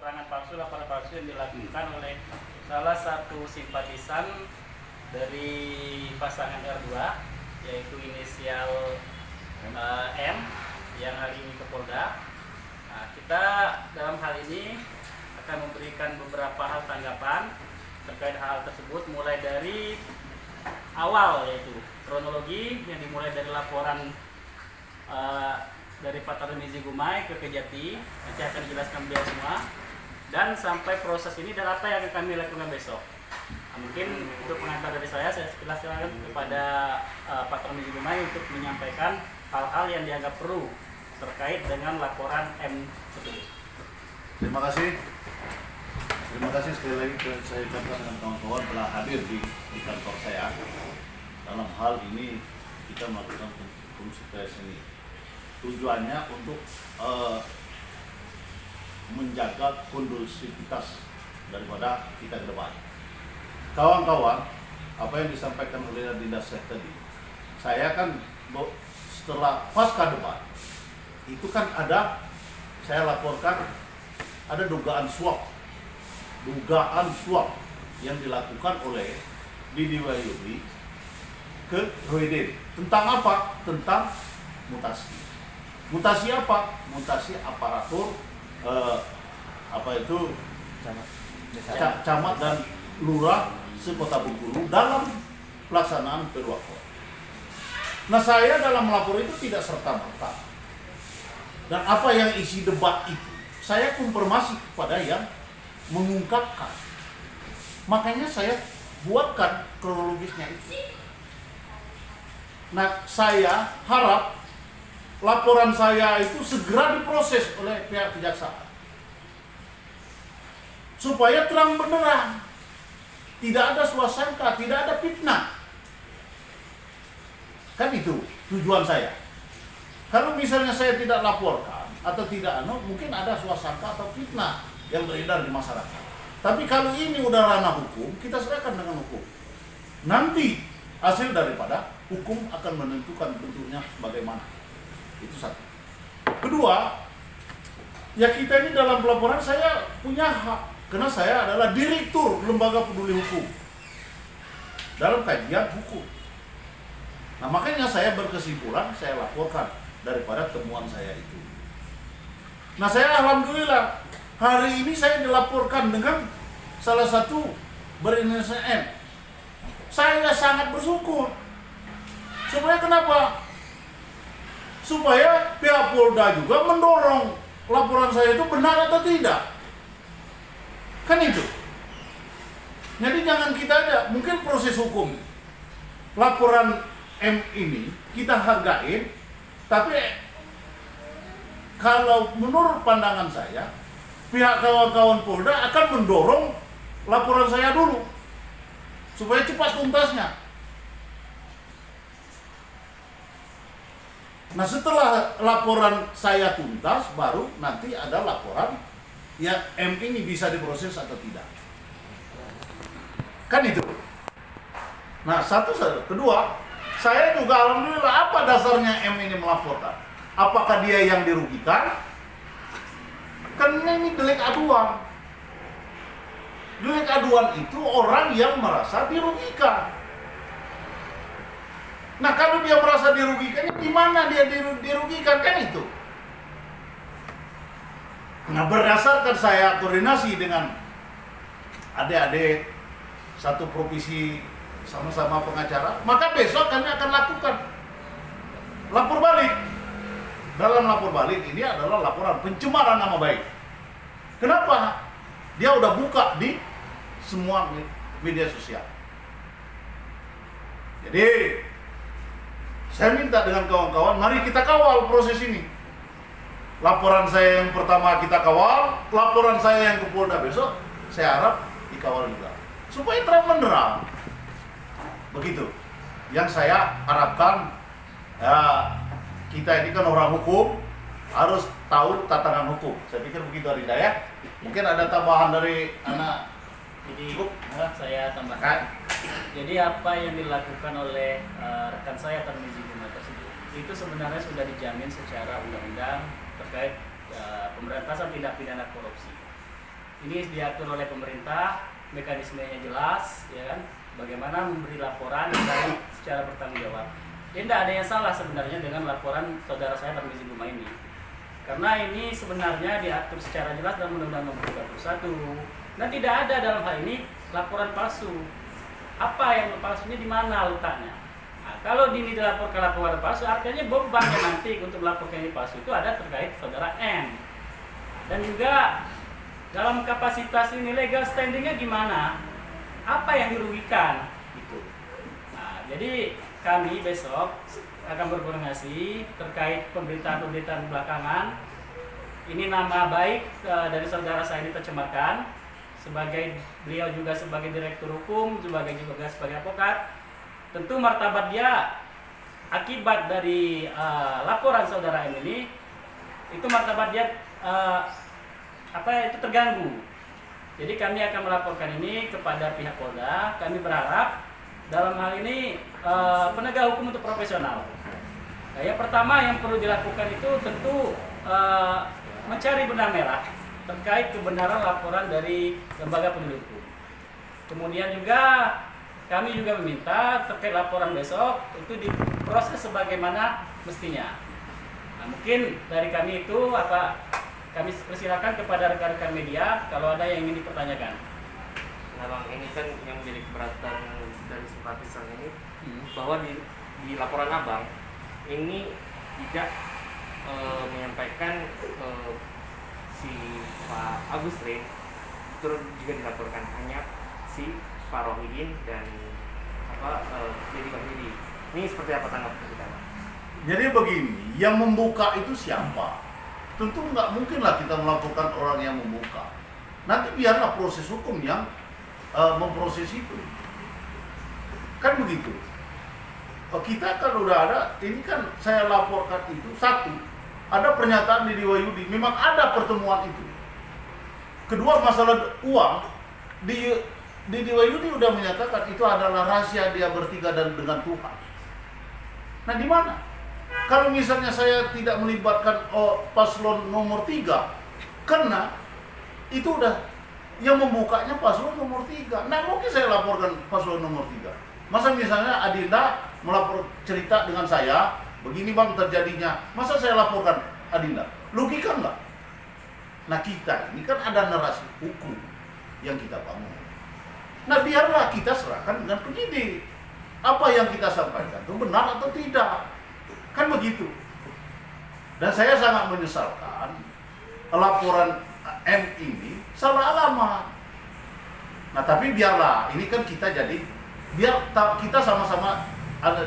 keterangan palsu, laporan palsu yang dilakukan oleh salah satu simpatisan dari pasangan R2, yaitu inisial M, yang hari ini ke Polda. Nah, kita dalam hal ini akan memberikan beberapa hal tanggapan terkait hal tersebut, mulai dari awal, yaitu kronologi yang dimulai dari laporan dari Pak Tarmizi Gumai ke Kejati, nanti akan dijelaskan beliau semua, dan sampai proses ini dan apa yang akan kami lakukan besok. Nah, mungkin untuk pengantar dari saya silakan kepada Pak Tarmizi Gumai untuk menyampaikan hal-hal yang dianggap perlu terkait dengan laporan M tersebut. Terima kasih sekali lagi saya ucapkan dengan kawan-kawan telah hadir di kantor saya. Dalam hal ini kita melakukan konsultasi ini. Tujuannya untuk menjaga kondusivitas daripada kita ke depan. Kawan-kawan, apa yang disampaikan oleh Dinda Syekh tadi, saya kan setelah pasca debat itu kan saya laporkan ada dugaan suap yang dilakukan oleh Didi Wahyudi ke Rohidin. Tentang apa? Tentang mutasi. Mutasi apa? Mutasi aparatur camat dan lurah sekota Bengkulu dalam pelaksanaan Perwakon. Nah, saya dalam melapor itu tidak serta-merta. Dan apa yang isi debat itu, saya konfirmasi kepada yang mengungkapkan. Makanya saya buatkan kronologisnya itu. Nah, saya harap laporan saya itu segera diproses oleh pihak kejaksaan supaya terang benderang, tidak ada suasangka, tidak ada fitnah. Kan itu tujuan saya. Kalau misalnya saya tidak laporkan atau tidak mungkin ada suasangka atau fitnah yang beredar di masyarakat. Tapi kalau ini udah ranah hukum, kita serahkan dengan hukum. Nanti hasil daripada hukum akan menentukan bentuknya bagaimana. Itu satu. Kedua, ya kita ini dalam pelaporan saya punya hak, karena saya adalah direktur Lembaga Peduli Hukum dalam kajian hukum. Nah, makanya saya berkesimpulan, saya laporkan daripada temuan saya itu. Nah, saya alhamdulillah hari ini saya dilaporkan dengan salah satu berinisial M. Saya sangat bersyukur. Supaya kenapa? Supaya pihak Polda juga mendorong laporan saya itu benar atau tidak. Kan itu. Jadi jangan kita ada, mungkin proses hukum laporan M ini kita hargain, tapi kalau menurut pandangan saya, pihak kawan-kawan Polda akan mendorong laporan saya dulu supaya cepat tuntasnya. Nah, setelah laporan saya tuntas, baru nanti ada laporan yang M ini bisa diproses atau tidak. Kan itu. Nah, kedua, saya juga alhamdulillah, apa dasarnya M ini melaporkan? Apakah dia yang dirugikan? Karena ini delik aduan. Delik aduan itu orang yang merasa dirugikan. Nah, kalau dia merasa dirugikan, di mana dia dirugikan, kan itu. Nah, berdasarkan saya koordinasi dengan adik-adik satu profesi sama-sama pengacara, maka besok kami akan lakukan lapor balik. Dalam lapor balik ini adalah laporan pencemaran nama baik. Kenapa? Dia udah buka di semua media sosial. Jadi saya minta dengan kawan-kawan, mari kita kawal proses ini. Laporan saya yang pertama kita kawal, laporan saya yang ke Polda besok, saya harap dikawal juga. Supaya terang benderang. Begitu. Yang saya harapkan, ya, kita ini kan orang hukum, harus tahu tatanan hukum. Saya pikir begitu, Arinda, ya. Mungkin ada tambahan dari anak. Jadi saya tambahkan. Jadi apa yang dilakukan oleh rekan saya Tarmizi Gumai tersebut itu sebenarnya sudah dijamin secara undang-undang terkait pemberantasan tindak pidana korupsi. Ini diatur oleh pemerintah, mekanismenya jelas, ya kan? Bagaimana memberi laporan dan secara bertanggung jawab. Tidak ada yang salah sebenarnya dengan laporan saudara saya Tarmizi Guma ini. Karena ini sebenarnya diatur secara jelas dalam Undang-Undang Nomor 31. Dan tidak ada dalam hal ini laporan palsu. Apa yang palsunya di mana letaknya? Nah, kalau ini dilaporkan laporan palsu, artinya beban yang nanti untuk melaporkan ini palsu itu ada terkait saudara M. Dan juga dalam kapasitas ini legal standingnya gimana? Apa yang dirugikan? Gitu. Nah, jadi kami besok akan berkoordinasi terkait pemberitaan-pemberitaan belakangan. Ini nama baik dari saudara saya ini tercemarkan. Sebagai beliau juga sebagai direktur hukum, juga sebagai advokat. Tentu martabat dia akibat dari laporan saudara M ini, itu martabat dia itu terganggu. Jadi kami akan melaporkan ini kepada pihak Polda. Kami berharap dalam hal ini penegak hukum untuk profesional. Nah, yang pertama yang perlu dilakukan itu tentu mencari benang merah terkait kebenaran laporan dari lembaga penegak hukum. Kemudian juga kami juga meminta terkait laporan besok itu diproses sebagaimana mestinya. Nah, mungkin dari kami itu kami persilakan kepada rekan-rekan media kalau ada yang ingin dipertanyakan. Nah Bang, ini kan yang menjadi keberatan dari simpatisan ini bahwa di laporan Abang ini tidak menyampaikan si Pak Agus Rin turut juga dilaporkan, hanya si Pak Rohidin dan Dedi Wahyudi. Ini seperti apa tanggapan kita, Bang? Jadi begini, yang membuka itu siapa? Tentu nggak mungkin lah kita melaporkan orang yang membuka. Nanti biarlah proses hukum yang memproses itu. Kan begitu. Kita kan udah ada, ini kan saya laporkan itu, satu, ada pernyataan Dedi Wahyudi, memang ada pertemuan itu. Kedua, masalah uang, Dedi Wahyudi udah menyatakan itu adalah rahasia dia bertiga dan dengan Tuhan. Nah di mana? Kalau misalnya saya tidak melibatkan paslon nomor 3, karena itu udah yang membukanya paslon nomor 3. Nah mungkin saya laporkan paslon nomor 3. Masa misalnya Adinda melapor cerita dengan saya, begini Bang terjadinya, masa saya laporkan Adinda? Logika enggak? Nah kita ini kan ada narasi hukum yang kita bangun. Nah biarlah kita serahkan dengan penyidik. Apa yang kita sampaikan itu benar atau tidak? Kan begitu. Dan saya sangat menyesalkan laporan M ini salah alamat. Nah tapi biarlah, ini kan kita jadi, biar kita sama-sama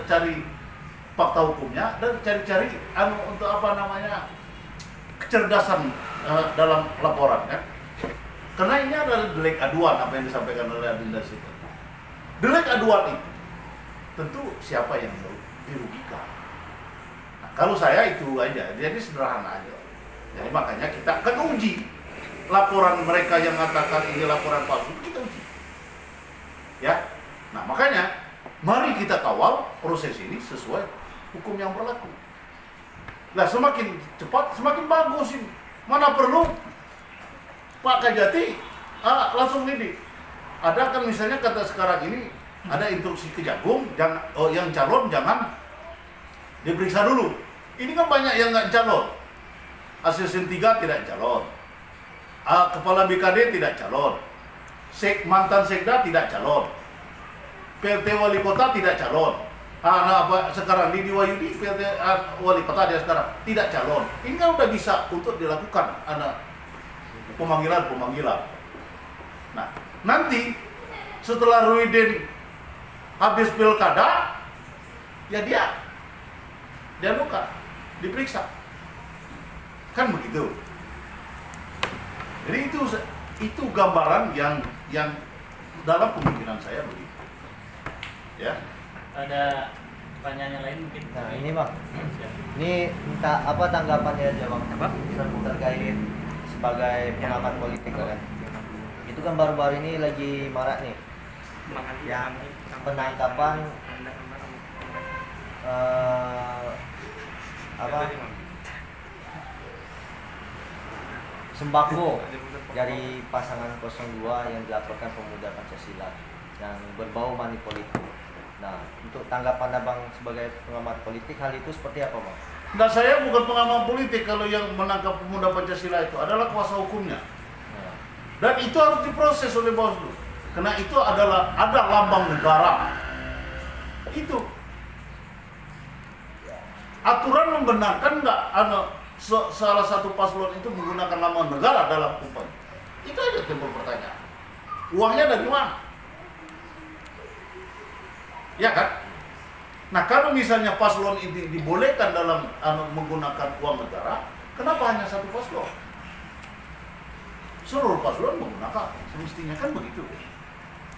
cari fakta hukumnya dan cari-cari untuk kecerdasan dalam laporan kan. Karena ini adalah delik aduan apa yang disampaikan oleh Adinda Situ. Delik aduan itu tentu siapa yang dirugikan. Nah, kalau saya itu aja, jadi sederhana aja. Jadi makanya kita akan uji laporan mereka yang mengatakan ini laporan palsu, kita uji. Ya. Nah, makanya mari kita kawal proses ini sesuai hukum yang berlaku. Nah, semakin cepat semakin bagus ini. Mana perlu Pak Kajati langsung lidik. Ada kan misalnya kata sekarang ini ada instruksi Kejagung, yang calon jangan diperiksa dulu. Ini kan banyak yang nggak calon. Asisten 3 tidak calon. Kepala BKD tidak calon. Mantan Sekda tidak calon. PLT Wali Kota tidak calon. Sekarang Dedi Wahyudi PLT Wali Kota dia sekarang tidak calon. Ini kan udah bisa untuk dilakukan pemanggilan. Nah, nanti setelah Rohidin habis pilkada, ya dia luka, diperiksa. Kan begitu. Jadi itu gambaran yang dalam pemikiran saya begitu. Ya. Ada pertanyaan yang lain mungkin? Nah ini Bang, ini minta apa tanggapannya aja Bang? Terkait sebagai pengamat politik kan? Itu kan baru-baru ini lagi marak nih, yang penangkapan sembako dari pasangan 02 yang dilaporkan pemuda Pancasila yang berbau money politik. Nah, untuk tanggapan abang sebagai pengamat politik, hal itu seperti apa, Bang? Nah, saya bukan pengamat politik. Kalau yang menangkap pemuda Pancasila itu adalah kuasa hukumnya. Nah, Dan itu harus diproses oleh Bawaslu. Karena itu adalah ada lambang negara. Itu aturan membenarkan nggak salah satu paslon itu menggunakan lambang negara dalam kampanye. Itu aja timbul pertanyaan. Uangnya dari mana? Ya kan? Nah, kalau misalnya paslon ini dibolehkan dalam menggunakan uang negara, kenapa hanya satu paslon? Seluruh paslon menggunakan, semestinya kan begitu.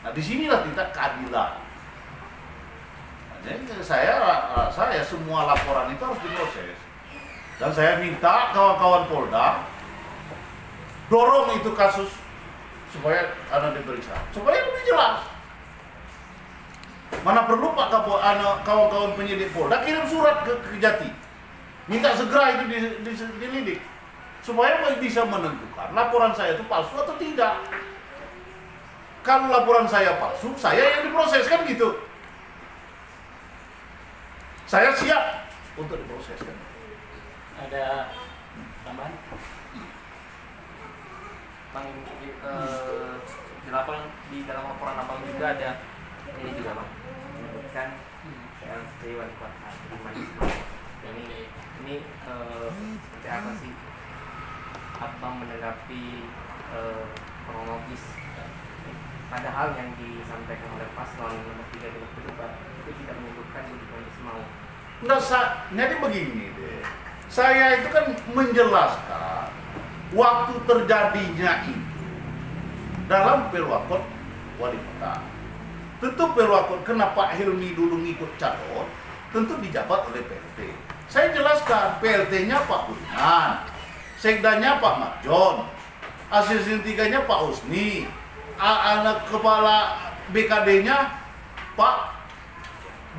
Nah, disinilah kita keadilan. Nah, jadi saya semua laporan itu harus diproses. Dan saya minta kawan-kawan Polda dorong itu kasus supaya diperiksa, supaya lebih jelas. Mana perlu Pak kawan-kawan penyidik Polda kirim surat ke Kejati, minta segera itu dilidik, supaya bisa menentukan laporan saya itu palsu atau tidak. Kalau laporan saya palsu, saya yang diproses, kan gitu. Saya siap untuk diproses, kan. Ada tambahan? Bang, di dalam laporan abang juga ada ini juga, Bang, menyebutkan PLT wali kota ini seperti apa sih abang menanggapi kronologis, padahal yang disampaikan oleh paslon nomor 3 di waktu itu tidak menyebutkan Budi Semau. Enggak, jadi begini deh. Saya itu kan menjelaskan waktu terjadinya itu dalam Pelwakot wali kota. Tentu Pelwakot, kenapa Hilmi dulu ngikut calon, tentu dijabat oleh PLT. Saya jelaskan, PLT-nya Pak Budiman, Sekdanya Pak Marjon, asisten 3-nya Pak Usni, anak kepala BKD-nya Pak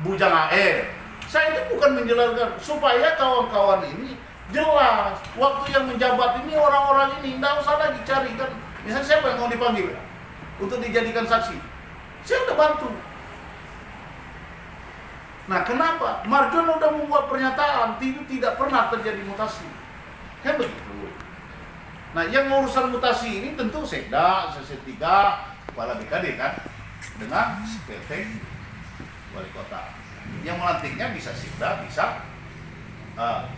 Bujang AR. Saya itu bukan menjelaskan supaya kawan-kawan ini jelas waktu yang menjabat ini orang-orang ini tidak usah lagi cari kan. Misalnya siapa yang mau dipanggil untuk dijadikan saksi, saya udah bantu. Nah, kenapa? Marjon udah membuat pernyataan itu tidak pernah terjadi mutasi, kan begitu. Nah, yang urusan mutasi ini tentu Sekda, Sesi 3, Kepala BKD kan, dengan PLT Wali Kota. Yang melantiknya bisa Sekda, bisa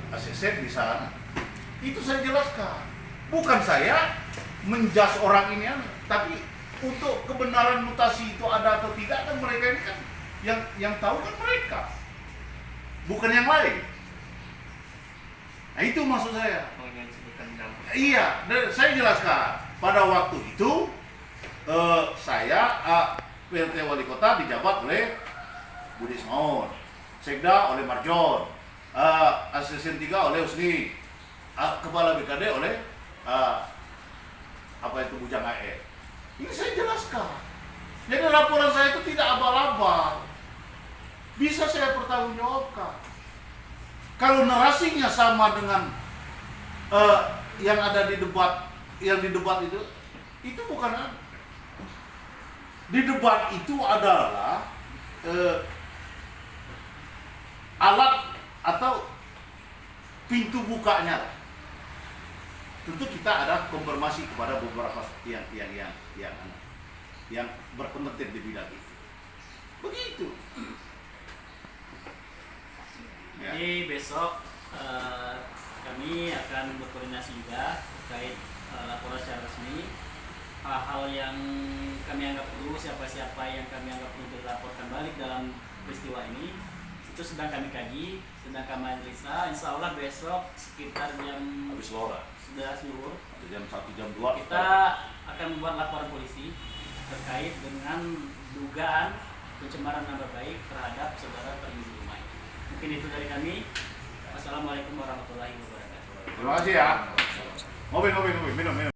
ACC, bisa. Itu saya jelaskan. Bukan saya menjas orang ini, tapi untuk kebenaran mutasi itu ada atau tidak kan mereka ini kan yang tahu kan mereka, bukan yang lain. Nah, itu maksud saya. Iya, saya jelaskan. Pada waktu itu saya PLT Wali Kota dijabat oleh Budi Semau, Sekda oleh Marjon, asisten 3 oleh Usni, Kepala BKD oleh Bujang AR. Ini saya jelaskan. Jadi laporan saya itu tidak abal-abal. Bisa saya pertanggungjawabkan. Kalau narasinya sama dengan yang ada di debat, yang di debat itu bukan. Di debat itu adalah alat atau pintu bukanya. Tentu kita ada konfirmasi kepada beberapa yang berkompeten di bidang itu. Begitu. Ya. Jadi besok kami akan berkoordinasi juga terkait laporan secara resmi. Hal-hal yang kami anggap perlu, siapa-siapa yang kami anggap perlu dilaporkan balik dalam peristiwa ini, itu sedang kami kaji, sedang kami analisa. Insya Allah besok sekitar jam Habis Laura. Sudah seluruh Jam 1 jam 2 kita akan membuat laporan polisi terkait dengan dugaan pencemaran nama baik terhadap saudara Termizi Umay. Mungkin itu dari kami. Wassalamualaikum warahmatullahi wabarakatuh. Terima kasih ya. Ngopi, minum.